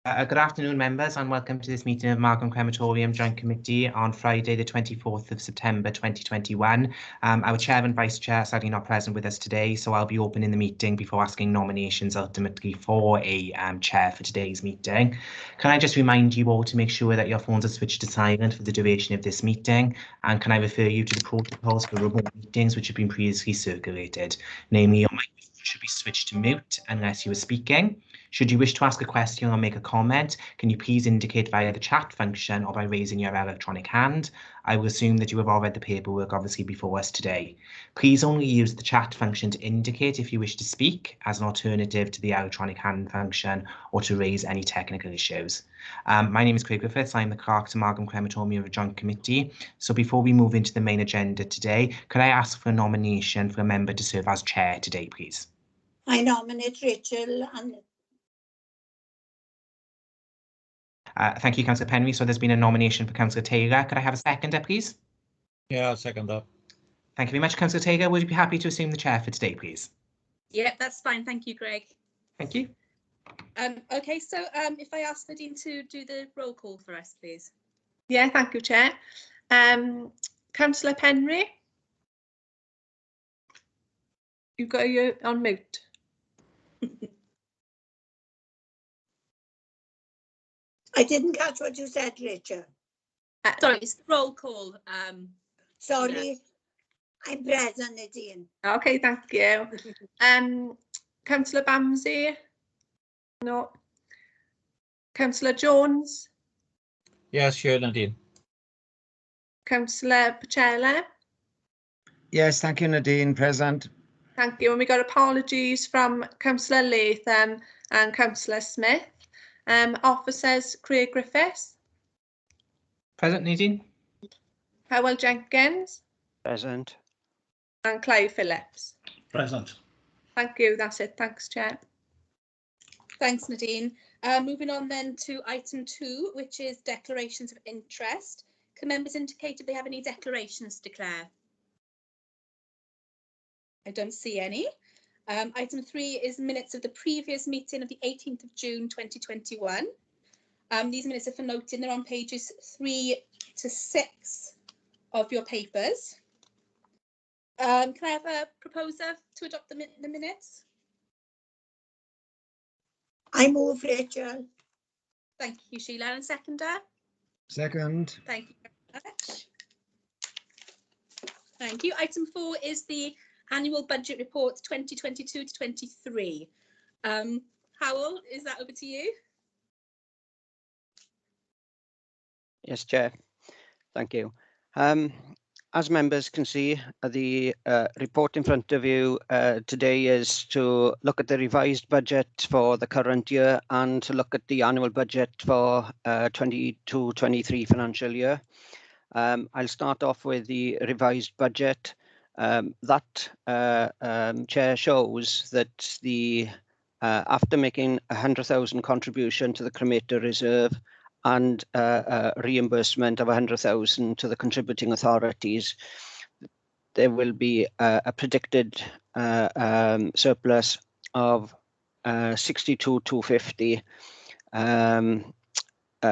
Good afternoon, members, and welcome to this meeting of Margam Crematorium Joint Committee on Friday, the 24th of September 2021. Our Chair and Vice Chair are sadly not present with us today, so I'll be opening the meeting before asking nominations ultimately for a Chair for today's meeting. Can I just remind you all to make sure that your phones are switched to silent for the duration of this meeting? And can I refer you to the protocols for remote meetings which have been previously circulated? Namely, your microphone should be switched to mute unless you are speaking. Should you wish to ask a question or make a comment, can you please indicate via the chat function or by raising your electronic hand? I will assume that you have all read the paperwork obviously before us today. Please only use the chat function to indicate if you wish to speak as an alternative to the electronic hand function or to raise any technical issues. My name is Craig Griffiths. I'm the clerk to Margam Crematorium Joint Committee. So before we move into the main agenda today, could I ask for a nomination for a member to serve as chair today, please? I nominate Rachel. Thank you, Councillor Penry. So there's been a nomination for Councillor Taylor. Could I have a seconder, please? Yeah, I'll second that. Thank you very much, Councillor Taylor. Would you be happy to assume the chair for today, please? Yeah, that's fine. Thank you, Greg. Thank you. Okay, so if I ask Nadine to do the roll call for us, please. Yeah, thank you, Chair. Councillor Penry? You've got you on mute. I didn't catch what you said, Rachel. Sorry, it's the roll call. Sorry, yeah. I'm present, Nadine. Okay, thank you. Councillor Bamsey? No. Councillor Jones? Yes, sure, Nadine. Councillor Pachella? Yes, thank you, Nadine. Present. Thank you. And we got apologies from Councillor Latham and Councillor Smith. Officers Craig Griffiths. Present, Nadine. Howell Jenkins. Present. And Clive Phillips. Present. Thank you. That's it. Thanks, Chair. Thanks, Nadine. Moving on then to item 2, which is declarations of interest. Can members indicate if they have any declarations to declare? I don't see any. Item 3 is minutes of the previous meeting of the 18th of June 2021. These minutes are for noting. They're on pages 3 to 6 of your papers. Can I have a proposer to adopt the minutes? I move, Rachel. Thank you, Sheila. And seconder? Second. Thank you very much. Thank you. Item 4 is the annual budget report 2022 to 23. Howell, is that over to you? Yes, Chair. Thank you. As members can see, the report in front of you today is to look at the revised budget for the current year and to look at the annual budget for 22-23 financial year. I'll start off with the revised budget. That Chair shows that the after making a 100,000 contribution to the cremator reserve and reimbursement of 100,000 to the contributing authorities, there will be a predicted surplus of 62,250,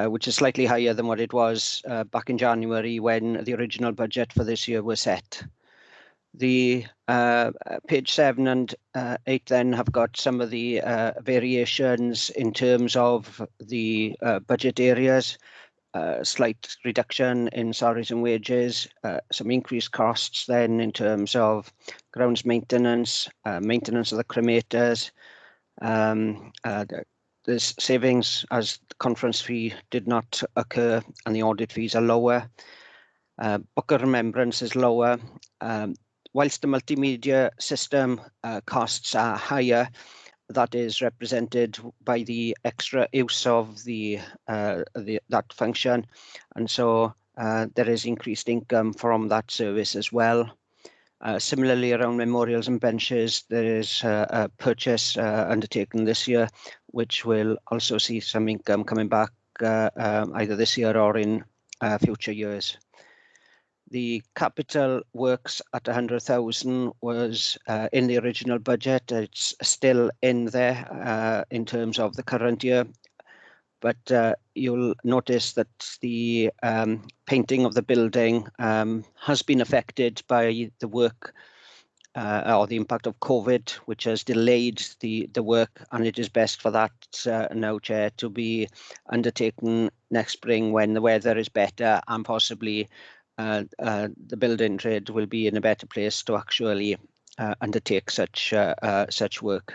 which is slightly higher than what it was back in January when the original budget for this year was set. The page 7 and 8 then have got some of the variations in terms of the budget areas, slight reduction in salaries and wages, some increased costs then in terms of grounds maintenance, maintenance of the cremators. There's savings as the conference fee did not occur and the audit fees are lower. Book of Remembrance is lower. Whilst the multimedia system costs are higher, that is represented by the extra use of that function, and so there is increased income from that service as well. Similarly, around memorials and benches, there is a purchase undertaken this year, which will also see some income coming back either this year or in future years. The capital works at 100,000 was in the original budget. It's still in there in terms of the current year. but you'll notice that the painting of the building has been affected by the work or the impact of COVID, which has delayed the work, and it is best for that now, Chair, to be undertaken next spring when the weather is better, and possibly the building trade will be in a better place to actually undertake such work.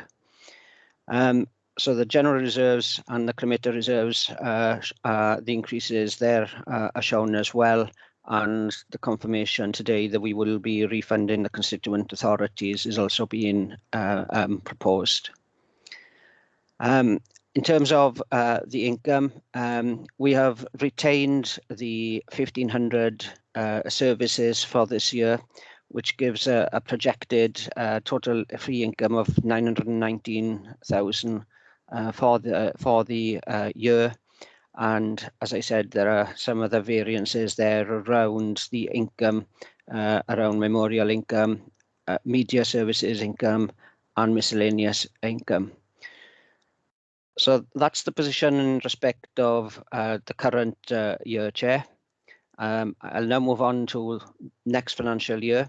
So the general reserves and the cremator reserves, the increases there are shown as well, and the confirmation today that we will be refunding the constituent authorities is also being proposed. In terms of the income, we have retained the 1,500 services for this year, which gives a projected total free income of 919,000 for the year. And as I said, there are some other variances there around the income, around memorial income, media services income, and miscellaneous income. So that's the position in respect of the current year, Chair. I'll now move on to next financial year.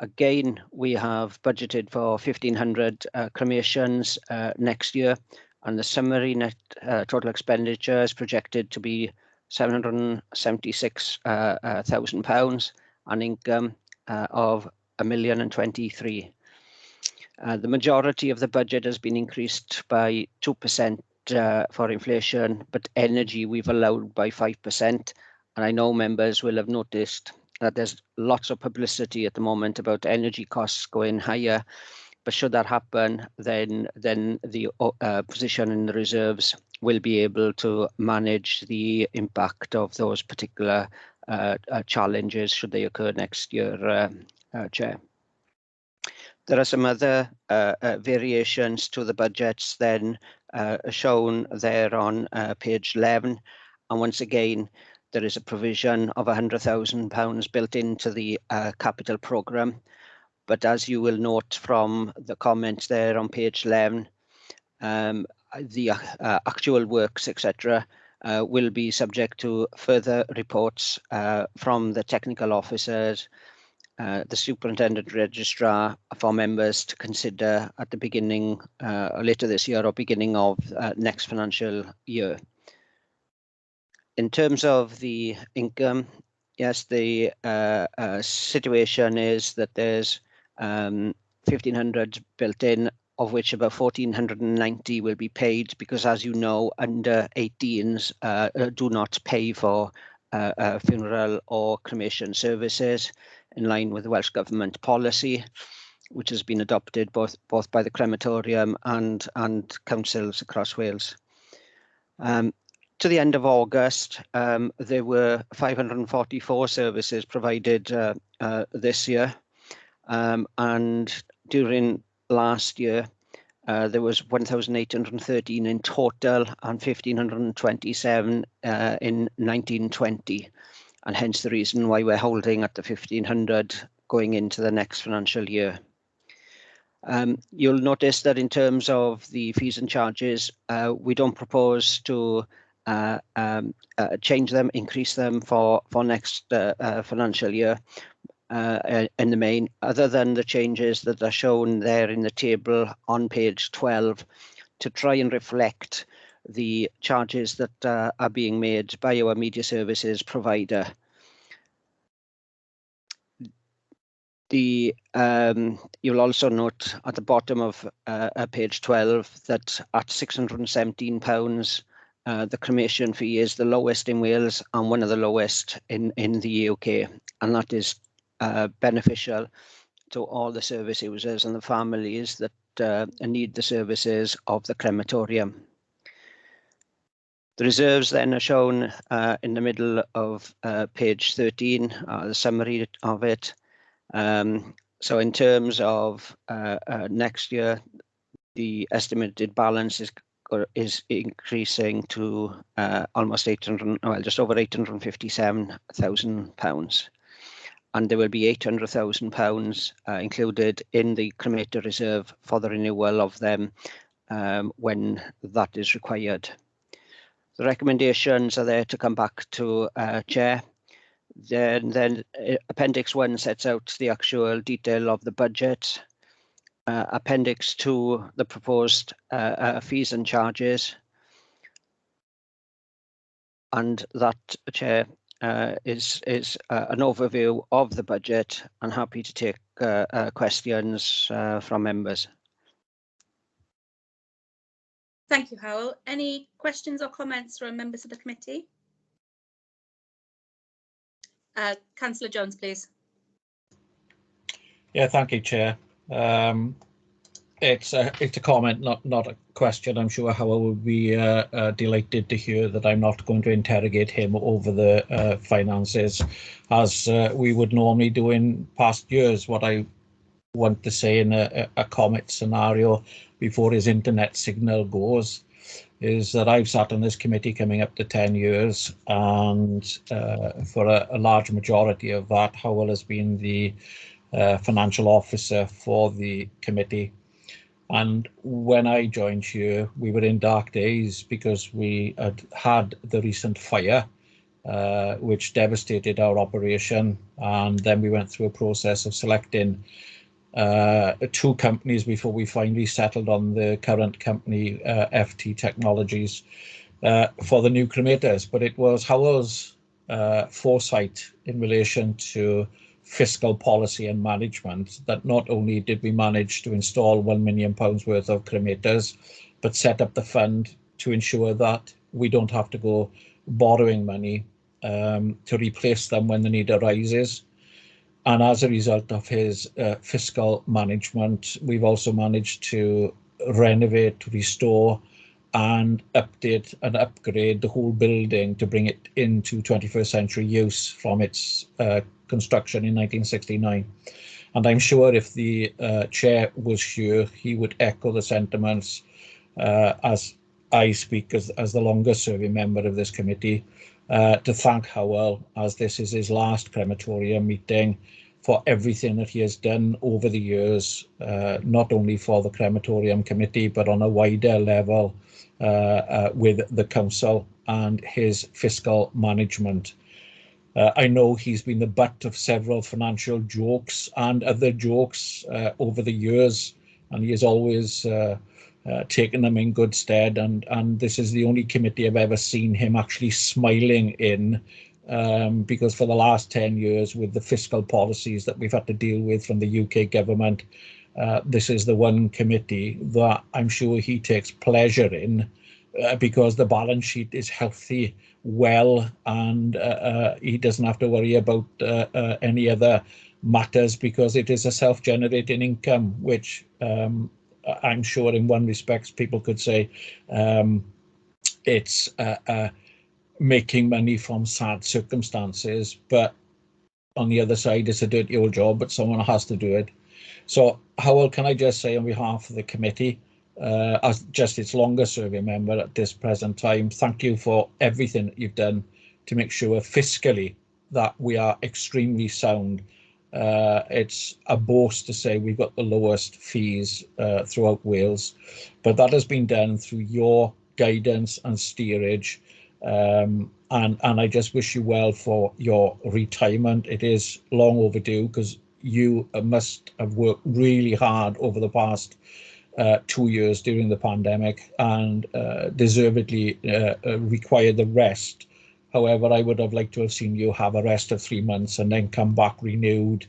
Again, we have budgeted for 1,500 cremations next year, and the summary net total expenditure is projected to be £776,000 and income of £1,023,000. The majority of the budget has been increased by 2% for inflation, but energy we've allowed by 5%. And I know members will have noticed that there's lots of publicity at the moment about energy costs going higher. But should that happen, then the position in the reserves will be able to manage the impact of those particular challenges should they occur next year, Chair. There are some other variations to the budgets then shown there on page 11. And once again, there is a provision of £100,000 built into the capital programme. But as you will note from the comments there on page 11, the actual works, etc., will be subject to further reports from the technical officers, the superintendent registrar, for members to consider at the beginning, later this year or beginning of next financial year. In terms of the income, yes, the situation is that there's 1,500 built in, of which about 1,490 will be paid, because as you know, under 18s do not pay for funeral or cremation services in line with the Welsh Government policy, which has been adopted both by the Crematorium and councils across Wales. To the end of August, there were 544 services provided this year. And during last year, there was 1,813 in total and 1,527 in 1920. And hence the reason why we're holding at the 1,500 going into the next financial year. You'll notice that in terms of the fees and charges, we don't propose to change them, increase them for next financial year. In the main, other than the changes that are shown there in the table on page 12 to try and reflect the charges that are being made by our media services provider. You'll also note at the bottom of page 12 that at £617, the cremation fee is the lowest in Wales and one of the lowest in the UK, and that is beneficial to all the service users and the families that need the services of the crematorium. The reserves then are shown in the middle of page 13, the summary of it. So in terms of next year, the estimated balance is increasing to almost just over £857,000. And there will be £800,000 included in the cremator reserve for the renewal of them when that is required. The recommendations are there to come back to Chair. Then Appendix 1 sets out the actual detail of the budget. Appendix 2, the proposed fees and charges. And that, Chair, is an overview of the budget. I'm happy to take questions from members. Thank you, Howell. Any questions or comments from members of the committee? Councillor Jones, please. Yeah, thank you, Chair. It's a comment, not a question. I'm sure Howell will be delighted to hear that I'm not going to interrogate him over the finances, as we would normally do in past years. What I want to say in a comment scenario before his internet signal goes is that I've sat on this committee coming up to 10 years, and for a large majority of that, Howell has been the financial officer for the committee. And when I joined here, we were in dark days because we had the recent fire, which devastated our operation. And then we went through a process of selecting 2 companies before we finally settled on the current company, FT Technologies, for the new cremators. But it was Howell's foresight in relation to fiscal policy and management that not only did we manage to install £1 million worth of cremators, but set up the fund to ensure that we don't have to go borrowing money to replace them when the need arises. And as a result of his fiscal management, we've also managed to renovate, restore, and update and upgrade the whole building to bring it into 21st century use from its construction in 1969. And I'm sure if the chair was here, he would echo the sentiments as I speak as the longest serving member of this committee, to thank Howell, as this is his last crematorium meeting, for everything that he has done over the years, not only for the crematorium committee, but on a wider level with the council and his fiscal management. I know he's been the butt of several financial jokes and other jokes over the years, and he has always taken them in good stead. And this is the only committee I've ever seen him actually smiling in, because for the last 10 years, with the fiscal policies that we've had to deal with from the UK government, this is the one committee that I'm sure he takes pleasure in, because the balance sheet is healthy, well, and he doesn't have to worry about any other matters, because it is a self-generating income, which I'm sure in one respect people could say it's making money from sad circumstances, but on the other side, it's a dirty old job, but someone has to do it. So, Howell, can I just say on behalf of the committee, as just its longest serving member at this present time, thank you for everything that you've done to make sure fiscally that we are extremely sound. It's a boast to say we've got the lowest fees throughout Wales, but that has been done through your guidance and steerage. And I just wish you well for your retirement. It is long overdue, because you must have worked really hard over the past 2 years during the pandemic, and deservedly required the rest. However, I would have liked to have seen you have a rest of 3 months and then come back renewed,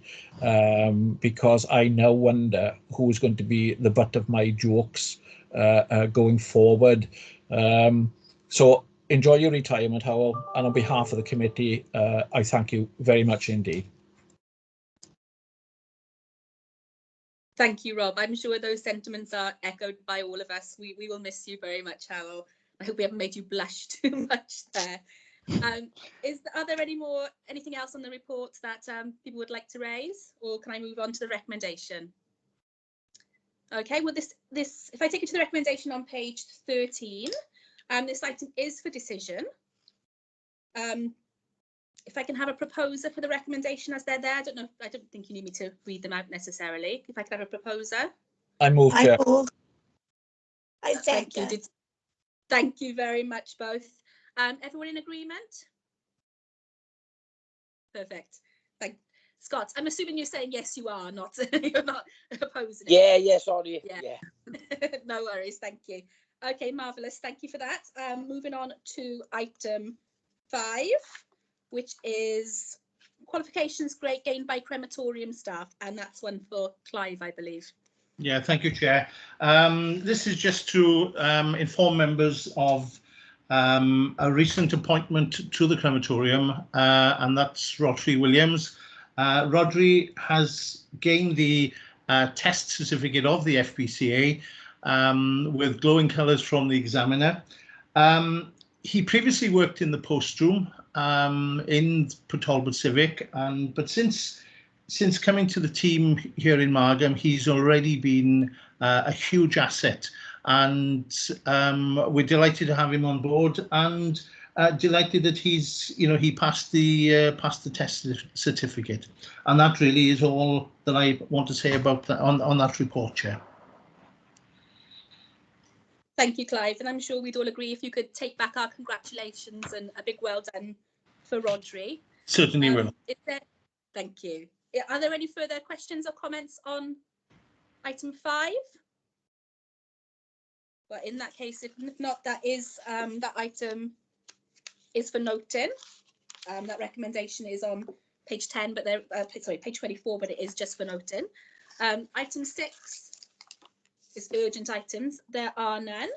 because I now wonder who's going to be the butt of my jokes going forward. So enjoy your retirement, Howell, and on behalf of the committee, I thank you very much indeed. Thank you, Rob. I'm sure those sentiments are echoed by all of us. We will miss you very much, Howell. I hope we haven't made you blush too much there. Are there anything else on the report that people would like to raise, or can I move on to the recommendation? Okay, well, this if I take you to the recommendation on page 13, this item is for decision. If I can have a proposer for the recommendation as they're there, I don't think you need me to read them out necessarily. If I could have a proposer. I move, Chair. I Thank you. second. Thank you very much, both. Everyone in agreement? Perfect. Thank Scott. I'm assuming you're saying yes, you are, not you're not opposing it. Yeah, sorry. Yeah. Yeah. No worries, thank you. Okay, marvellous, thank you for that. Moving on to item 5, which is qualifications great gained by crematorium staff, and that's one for Clive, I believe. Yeah, thank you, Chair. This is just to inform members of a recent appointment to the crematorium, and that's Rodri Williams. Rodri has gained the test certificate of the FPCA with glowing colours from the examiner. He previously worked in the post room in Talbot Civic, but since coming to the team here in Margam, he's already been a huge asset, and we're delighted to have him on board, and delighted that he passed the test certificate, and that really is all that I want to say about that on that report, Chair. Thank you, Clive, and I'm sure we'd all agree if you could take back our congratulations and a big well done for Rodri. Certainly will. Thank you. Are there any further questions or comments on item 5? Well, in that case, if not, that item is for noting. That recommendation is on page 10, but page 24, but it is just for noting. Item 6 is urgent items. There are none.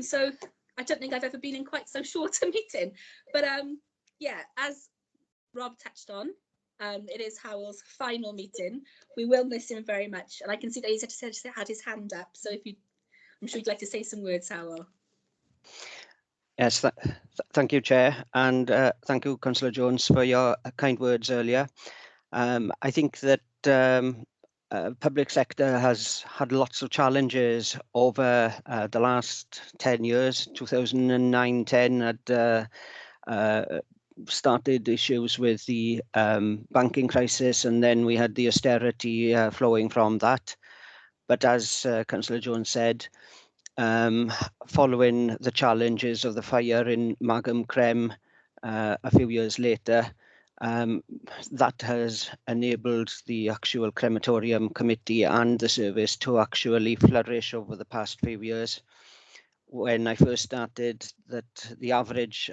So I don't think I've ever been in quite so short a meeting, but yeah, as Rob touched on, it is Howell's final meeting. We will miss him very much, and I can see that he's had his hand up. So I'm sure you'd like to say some words, Howell. Yes, thank you, Chair, and thank you, Councillor Jones, for your kind words earlier. I think that public sector has had lots of challenges over the last 10 years. 2009-10 had started issues with the banking crisis, and then we had the austerity flowing from that. But as Councillor Jones said, following the challenges of the fire in Margam Crem a few years later, that has enabled the actual crematorium committee and the service to actually flourish over the past few years. When I first started, that the average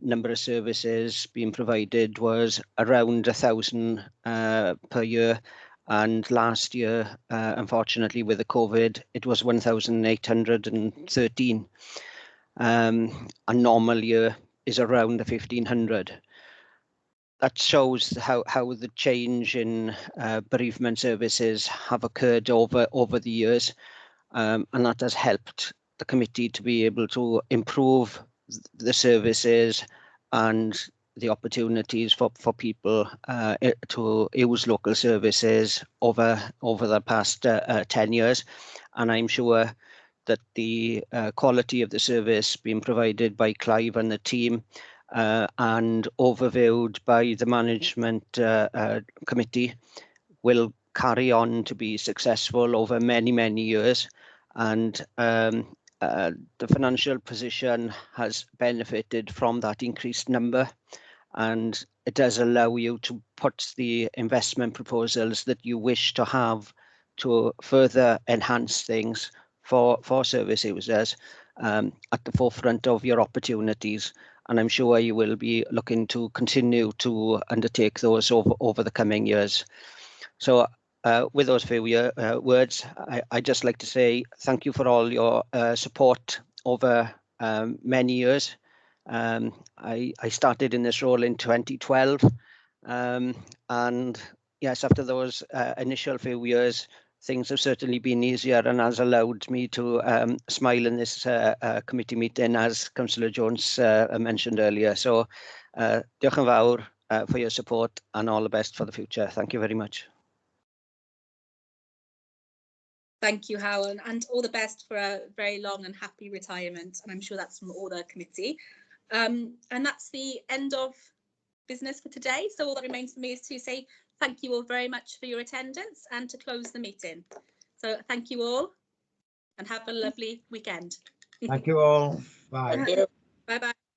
number of services being provided was around 1,000 per year, and last year, unfortunately, with the COVID, it was 1,813. A normal year is around 1,500. That shows how the change in bereavement services have occurred over the years, and that has helped the committee to be able to improve the services and the opportunities for people to use local services over the past 10 years. And I'm sure that the quality of the service being provided by Clive and the team and overviewed by the management committee will carry on to be successful over many years, and the financial position has benefited from that increased number, and it does allow you to put the investment proposals that you wish to have to further enhance things for service users at the forefront of your opportunities. And I'm sure you will be looking to continue to undertake those over the coming years. So with those few words, I'd just like to say thank you for all your support over many years. I started in this role in 2012, and yes, after those initial few years, things have certainly been easier and has allowed me to smile in this committee meeting, as Councillor Jones mentioned earlier. So diolch yn fawr for your support, and all the best for the future. Thank you very much. Thank you, Howell, and all the best for a very long and happy retirement. And I'm sure that's from all the committee. And that's the end of business for today. So all that remains for me is to say thank you all very much for your attendance and to close the meeting. So thank you all and have a lovely weekend. Thank you all. Bye. Thank you. Bye bye.